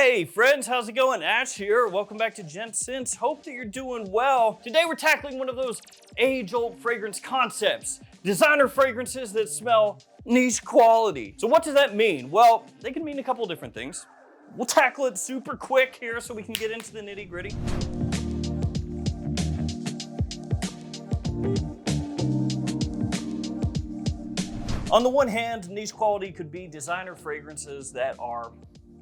Hey friends, how's it going? Ash here. Welcome back to Gents. Hope that you're doing well. Today we're tackling one of those age-old fragrance concepts. Designer fragrances that smell niche quality. So what does that mean? Well, they can mean a couple different things. We'll tackle it super quick here so we can get into the nitty-gritty. On the one hand, niche quality could be designer fragrances that are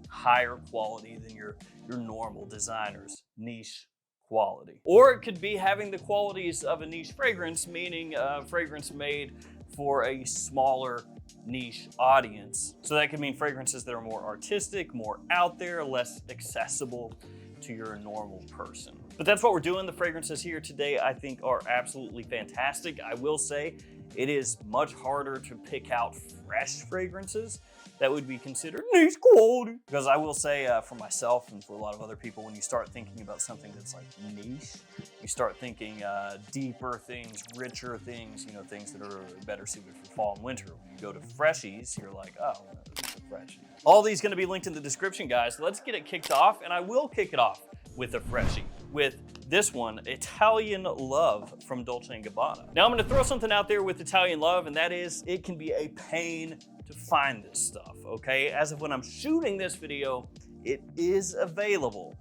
higher quality than your normal designer's niche quality. Or it could be having the qualities of a niche fragrance, meaning a fragrance made for a smaller niche audience. So that could mean fragrances that are more artistic, more out there, less accessible to your normal person. But that's what we're doing. The fragrances here today I think are absolutely fantastic. I will say it is much harder to pick out fresh fragrances that would be considered niche quality. Because I will say for myself and for a lot of other people, when you start thinking about something that's like niche, you start thinking deeper things, richer things, things that are better suited for fall and winter. When you go to freshies, you're like, oh, it's a freshie. All these gonna be linked in the description, guys. Let's get it kicked off, and I will kick it off with a freshie, with this one, Italian Love from Dolce & Gabbana. Now I'm gonna throw something out there with Italian Love, and that is, it can be a pain to find this stuff, okay? As of when I'm shooting this video, it is available,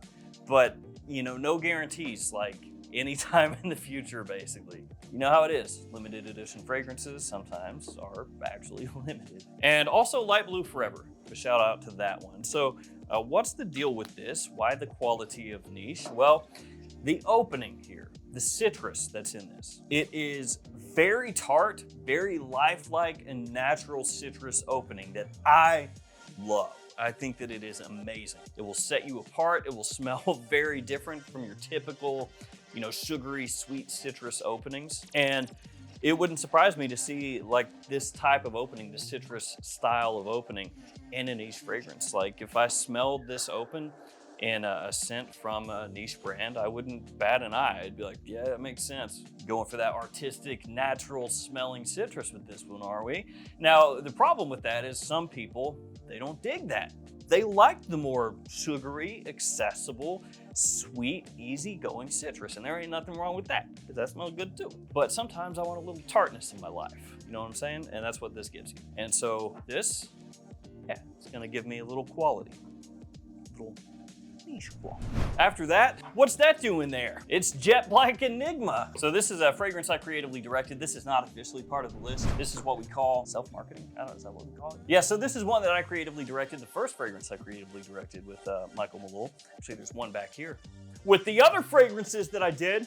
but no guarantees, like anytime in the future, basically. You know how it is. Limited edition fragrances sometimes are actually limited. And also Light Blue Forever, a shout out to that one. So what's the deal with this? Why the quality of niche? Well, the opening here, the citrus that's in this, it is very tart, very lifelike and natural citrus opening that I love. I think that it is amazing. It will set you apart. It will smell very different from your typical, sugary, sweet citrus openings. And it wouldn't surprise me to see like this type of opening, the citrus style of opening in a niche fragrance. Like if I smelled this open in a scent from a niche brand, I wouldn't bat an eye. I'd be like, yeah, that makes sense. Going for that artistic, natural smelling citrus with this one, are we? Now, the problem with that is some people, they don't dig that. They like the more sugary, accessible, sweet, easygoing citrus, and there ain't nothing wrong with that, because that smells good too. But sometimes I want a little tartness in my life, you know what I'm saying? And that's what this gives you. And so this, yeah, it's gonna give me a little quality, little niche quality. After that, what's that doing there? It's Jet Black Enigma. So this is a fragrance I creatively directed. This is not officially part of the list. This is what we call self-marketing. I don't know, is that what we call it? Yeah, so this is one that I creatively directed. The first fragrance I creatively directed with Michael Malul. Actually, there's one back here. With the other fragrances that I did,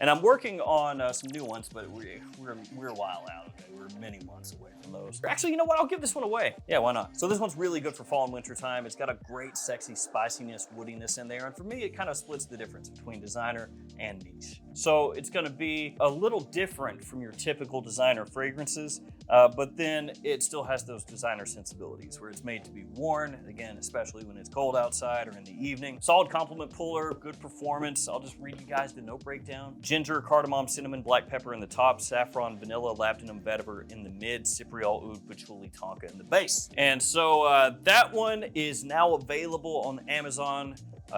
and I'm working on some new ones, but we're a while out, okay? We're many months away from those. Actually, you know what? I'll give this one away. Yeah, why not? So this one's really good for fall and winter time. It's got a great sexy spiciness, woodiness in there. And for me, it kind of splits the difference between designer and niche. So it's gonna be a little different from your typical designer fragrances, but then it still has those designer sensibilities where it's made to be worn, again, especially when it's cold outside or in the evening. Solid compliment puller, good performance. I'll just read you guys the note breakdown. Ginger, cardamom, cinnamon, black pepper in the top, saffron, vanilla, labdanum, vetiver in the mid, cypriol, oud, patchouli, tonka in the base. And so that one is now available on Amazon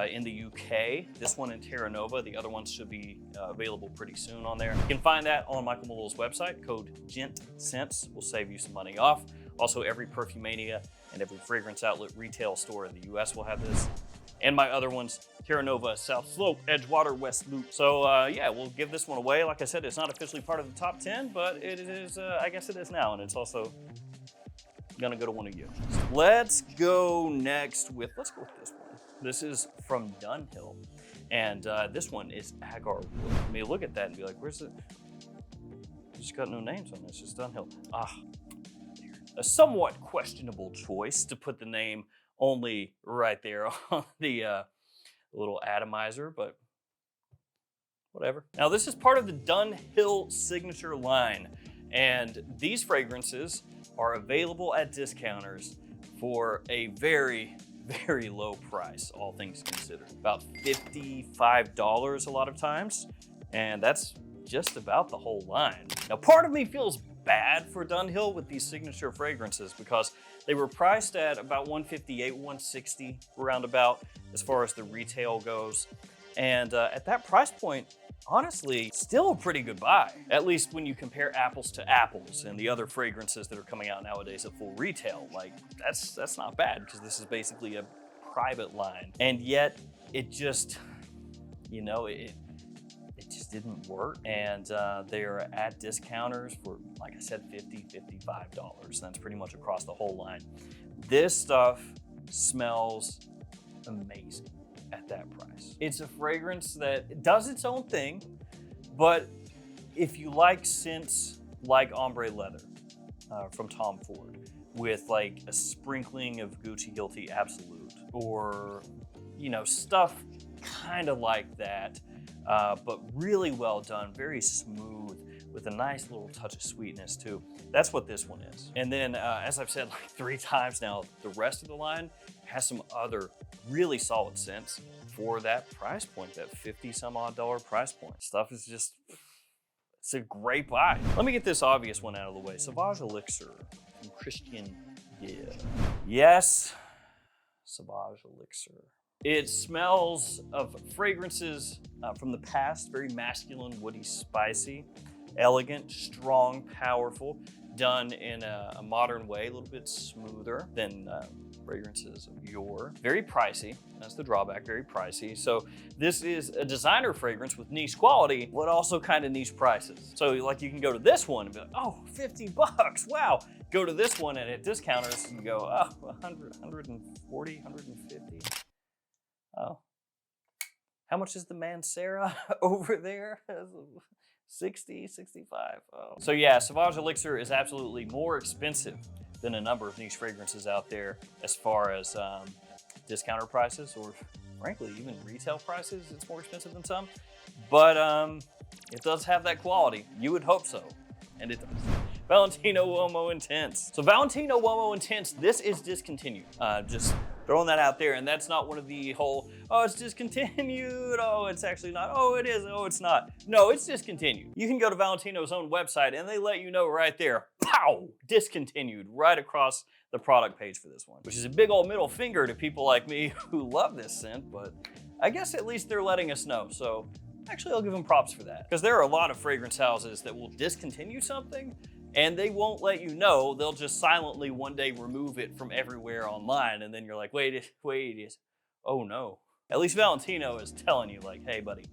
in the UK. This one in Terra Nova. The other ones should be available pretty soon on there. You can find that on Michael Malul's website. Code GENTCENTS will save you some money off. Also, every Perfumania and every fragrance outlet retail store in the US will have this. And my other ones, Terra Nova, South Slope, Edgewater, West Loop. So yeah, we'll give this one away. Like I said, it's not officially part of the top 10, but it is, I guess it is now, and it's also gonna go to one of you. Let's go next with, let's go with this one. This is from Dunhill, and this one is Agar Wood. I mean, look at that and be like, where's it? Just got no names on this, just Dunhill. Ah, a somewhat questionable choice to put the name only right there on the little atomizer, but whatever. Now this is part of the Dunhill signature line, and these fragrances are available at discounters for a very, very low price, all things considered. About $55 a lot of times, and that's just about the whole line. Now part of me feels bad for Dunhill with these signature fragrances because They were priced at about $158, $160 roundabout as far as the retail goes. And at that price point, honestly, still a pretty good buy, at least when you compare apples to apples and the other fragrances that are coming out nowadays at full retail. Like, that's not bad, because this is basically a private line. And yet it just, you know, it just didn't work. And they're at discounters for, like I said, $50, $55. That's pretty much across the whole line. This stuff smells amazing at that price. It's a fragrance that does its own thing, but if you like scents like ombre leather from Tom Ford, with like a sprinkling of Gucci Guilty Absolute, or, you know, stuff kind of like that, but really well done, very smooth, with a nice little touch of sweetness too. That's what this one is. And then, as I've said like 3 times now, the rest of the line has some other really solid scents for that price point, that $50-some-odd price point. Stuff is just, it's a great buy. Let me get this obvious one out of the way. Sauvage Elixir from Christian Dior. Yes, Sauvage Elixir. It smells of fragrances from the past, very masculine, woody, spicy, elegant, strong, powerful, done in a modern way, a little bit smoother than fragrances of yore. Very pricey, that's the drawback, very pricey. So this is a designer fragrance with niche quality, but also kind of niche prices. So like you can go to this one and be like, oh, $50, wow. Go to this one and at discounters, you go, oh, 100, 140, 150. Oh, how much is the Mancera over there? 60, 65. Oh. So yeah, Sauvage Elixir is absolutely more expensive than a number of niche fragrances out there as far as discounter prices, or frankly, even retail prices. It's more expensive than some, but it does have that quality. You would hope so, and it does. Valentino Uomo Intense. So Valentino Uomo Intense, this is discontinued. Just throwing that out there, and that's not one of the whole, oh, it's discontinued, oh, it's actually not, oh, it is, oh, it's not. No, it's discontinued. You can go to Valentino's own website and they let you know right there, pow, discontinued, right across the product page for this one, which is a big old middle finger to people like me who love this scent, but I guess at least they're letting us know. So actually I'll give them props for that, because there are a lot of fragrance houses that will discontinue something and they won't let you know. They'll just silently one day remove it from everywhere online, and then you're like, wait, oh no. At least Valentino is telling you like, hey buddy,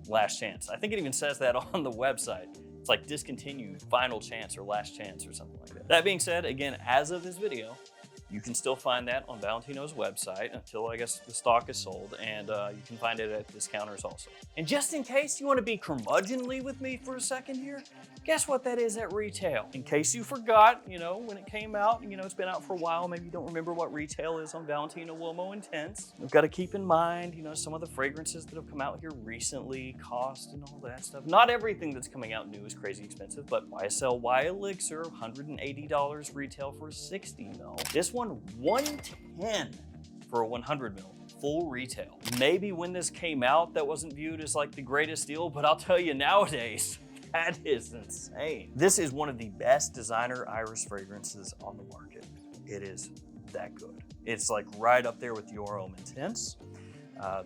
last chance. I think it even says that on the website. It's like discontinued, final chance, or last chance, or something like that. That being said, again, as of this video, you can still find that on Valentino's website until I guess the stock is sold, and you can find it at discounters also. And just in case you want to be curmudgeonly with me for a second here, guess what that is at retail? In case you forgot, you know, when it came out, you know, it's been out for a while, maybe you don't remember what retail is on Valentino Uomo Intense. You've got to keep in mind, you know, some of the fragrances that have come out here recently, cost and all that stuff. Not everything that's coming out new is crazy expensive, but YSL Y Elixir, $180 retail for 60 mil. This one, $110 for a 100 mil, full retail. Maybe when this came out, that wasn't viewed as like the greatest deal, but I'll tell you nowadays, that is insane. This is one of the best designer iris fragrances on the market. It is that good. It's like right up there with Dior Homme Intense.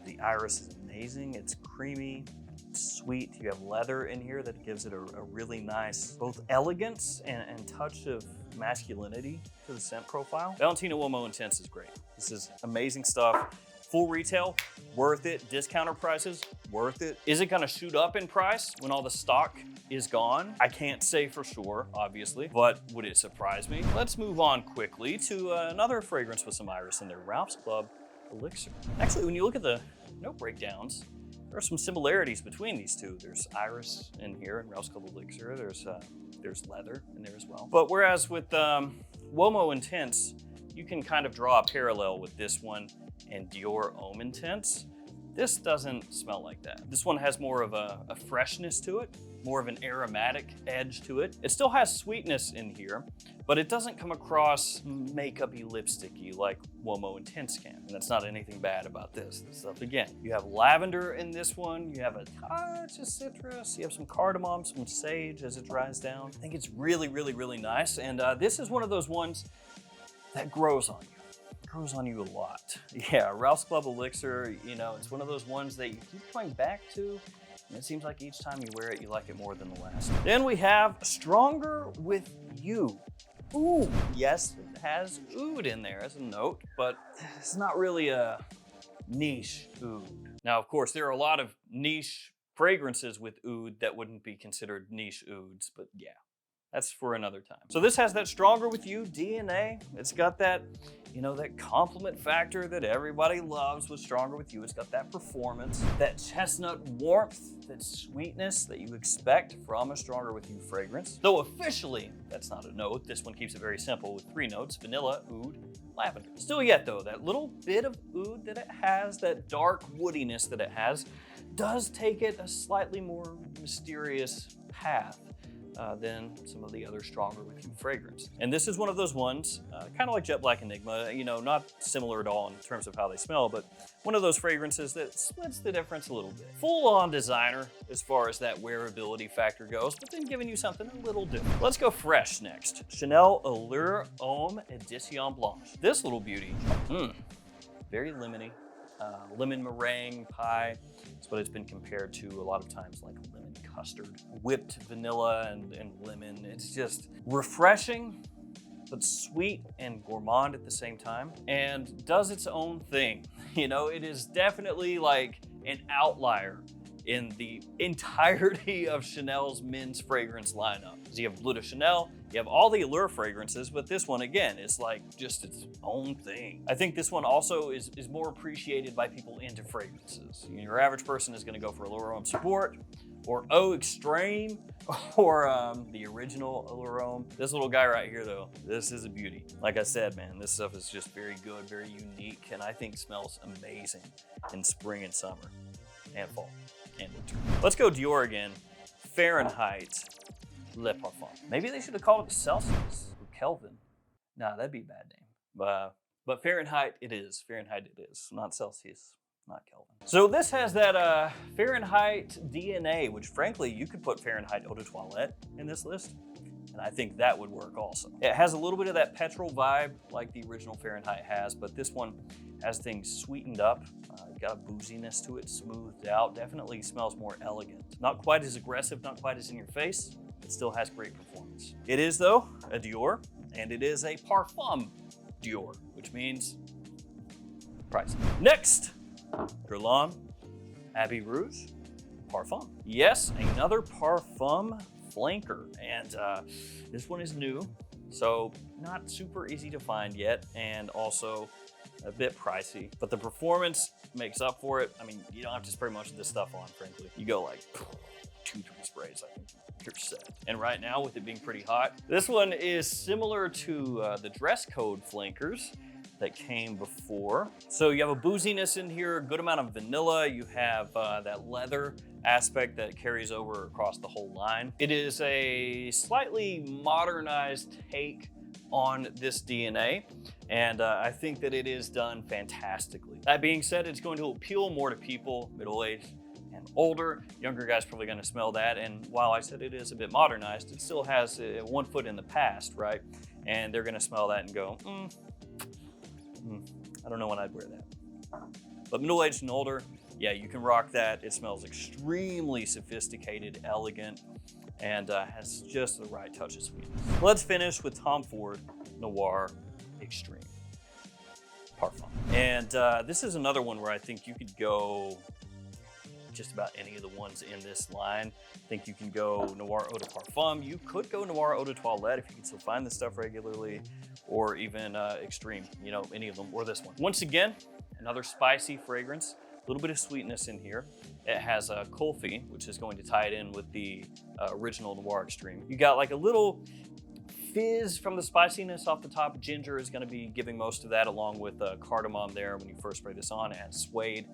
The iris is amazing. It's creamy, sweet. You have leather in here that gives it a really nice, both elegance and touch of masculinity to the scent profile. Valentino Uomo Intense is great. This is amazing stuff. Full retail, worth it. Discounter prices, worth it. Is it gonna shoot up in price when all the stock is gone? I can't say for sure, obviously, but would it surprise me? Let's move on quickly to another fragrance with some iris in there, Ralph's Club Elixir. Actually, when you look at the note breakdowns, there are some similarities between these two. There's iris in here in Ralph's Club Elixir. There's leather in there as well. But whereas with Uomo Intense, you can kind of draw a parallel with this one and Dior Homme Intense. This doesn't smell like that. This one has more of a freshness to it, more of an aromatic edge to it. It still has sweetness in here, but it doesn't come across makeup-y, lipsticky like Uomo Intense can. And that's not anything bad about this stuff. Again, you have lavender in this one, you have a touch of citrus, you have some cardamom, some sage as it dries down. I think it's really, really, really nice. And this is one of those ones, that grows on you. Grows on you a lot. Yeah, Ralph's Club Elixir, you know, it's one of those ones that you keep coming back to, and it seems like each time you wear it, you like it more than the last. Then we have Stronger With You. Ooh, yes, it has oud in there as a note, but it's not really a niche oud. Now, of course, there are a lot of niche fragrances with oud that wouldn't be considered niche ouds, but yeah, that's for another time. So this has that Stronger With You DNA. It's got that, you know, that compliment factor that everybody loves with Stronger With You. It's got that performance, that chestnut warmth, that sweetness that you expect from a Stronger With You fragrance. Though officially, that's not a note. This one keeps it very simple with 3 notes: vanilla, oud, lavender. Still yet though, that little bit of oud that it has, that dark woodiness that it has, does take it a slightly more mysterious path than some of the other Stronger With You fragrance. And this is one of those ones, kind of like Jet Black Enigma, you know, not similar at all in terms of how they smell, but one of those fragrances that splits the difference a little bit. Full-on designer as far as that wearability factor goes, but then giving you something a little different. Let's go fresh next. Chanel Allure Homme Edition Blanche. This little beauty, very lemony. Lemon meringue pie. That's what it's been compared to a lot of times, like lemon custard. Whipped vanilla and lemon. It's just refreshing, but sweet and gourmand at the same time, and does its own thing. You know, it is definitely like an outlier in the entirety of Chanel's men's fragrance lineup. So you have Bleu de Chanel, you have all the Allure fragrances, but this one, again, is like just its own thing. I think this one also is more appreciated by people into fragrances. Your average person is gonna go for Allure Homme Sport, or Eau Extreme, or the original Allure Homme. This little guy right here though, this is a beauty. Like I said, man, this stuff is just very good, very unique, and I think smells amazing in spring and summer, and fall, and winter. Let's go Dior again. Fahrenheit Le Parfum. Maybe they should have called it Celsius or Kelvin. Nah, that'd be a bad name. But Fahrenheit it is. Fahrenheit it is, not Celsius, not Kelvin. So this has that Fahrenheit DNA, which frankly, you could put Fahrenheit Eau de Toilette in this list, and I think that would work also. It has a little bit of that petrol vibe like the original Fahrenheit has, but this one has things sweetened up, got a booziness to it, smoothed out, definitely smells more elegant. Not quite as aggressive, not quite as in your face, it still has great performance. It is though a Dior, and it is a Parfum Dior, which means price. Next, Guerlain Abbey Rouge Parfum. Yes, another Parfum flanker, and this one is new, so not super easy to find yet, and also a bit pricey, but the performance makes up for it. I mean, you don't have to spray much of this stuff on, frankly. You go like 2-3 sprays, I think you're set. And right now, with it being pretty hot, this one is similar to the dress code flankers that came before. So you have a booziness in here, a good amount of vanilla. You have that leather aspect that carries over across the whole line. It is a slightly modernized take on this DNA, and I think that it is done fantastically. That being said, it's going to appeal more to people middle-aged and older. Younger guys probably going to smell that, and while I said it is a bit modernized, it still has one foot in the past, right? And they're going to smell that and go, I don't know when I'd wear that. But middle-aged and older, yeah, you can rock that. It smells extremely sophisticated, elegant, and has just the right touch of sweetness. Let's finish with Tom Ford Noir Extreme Parfum. And this is another one where I think you could go just about any of the ones in this line. I think you can go Noir Eau de Parfum. You could go Noir Eau de Toilette if you can still find this stuff regularly, or even Extreme, you know, any of them, or this one. Once again, another spicy fragrance, a little bit of sweetness in here. It has a Kulfi, which is going to tie it in with the original Noir Extreme. You got like a little fizz from the spiciness off the top. Ginger is going to be giving most of that, along with cardamom there when you first spray this on. It has suede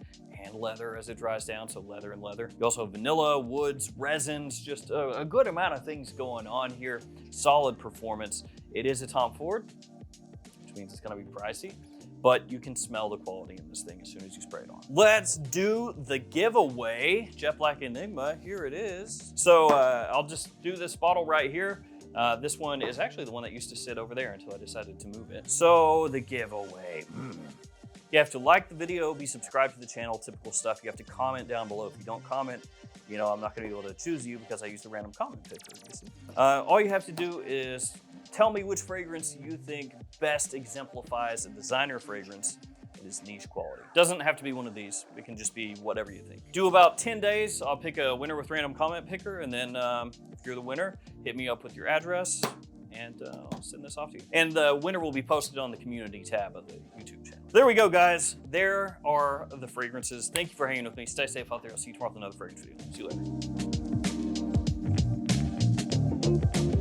and leather as it dries down, so leather and leather. You also have vanilla, woods, resins, just a good amount of things going on here. Solid performance. It is a Tom Ford, which means it's going to be pricey, but you can smell the quality in this thing as soon as you spray it on. Let's do the giveaway. Jet Black Enigma, here it is. So I'll just do this bottle right here. This one is actually the one that used to sit over there until I decided to move it. So the giveaway. You have to like the video, be subscribed to the channel, typical stuff. You have to comment down below. If you don't comment, you know, I'm not gonna be able to choose you because I used a random comment picker, you see. All you have to do is tell me which fragrance you think best exemplifies a designer fragrance that is niche quality. Doesn't have to be one of these. It can just be whatever you think. Do about 10 days. I'll pick a winner with random comment picker, and then if you're the winner, hit me up with your address, and I'll send this off to you. And the winner will be posted on the community tab of the YouTube channel. There we go, guys. There are the fragrances. Thank you for hanging with me. Stay safe out there. I'll see you tomorrow with another fragrance video. See you later.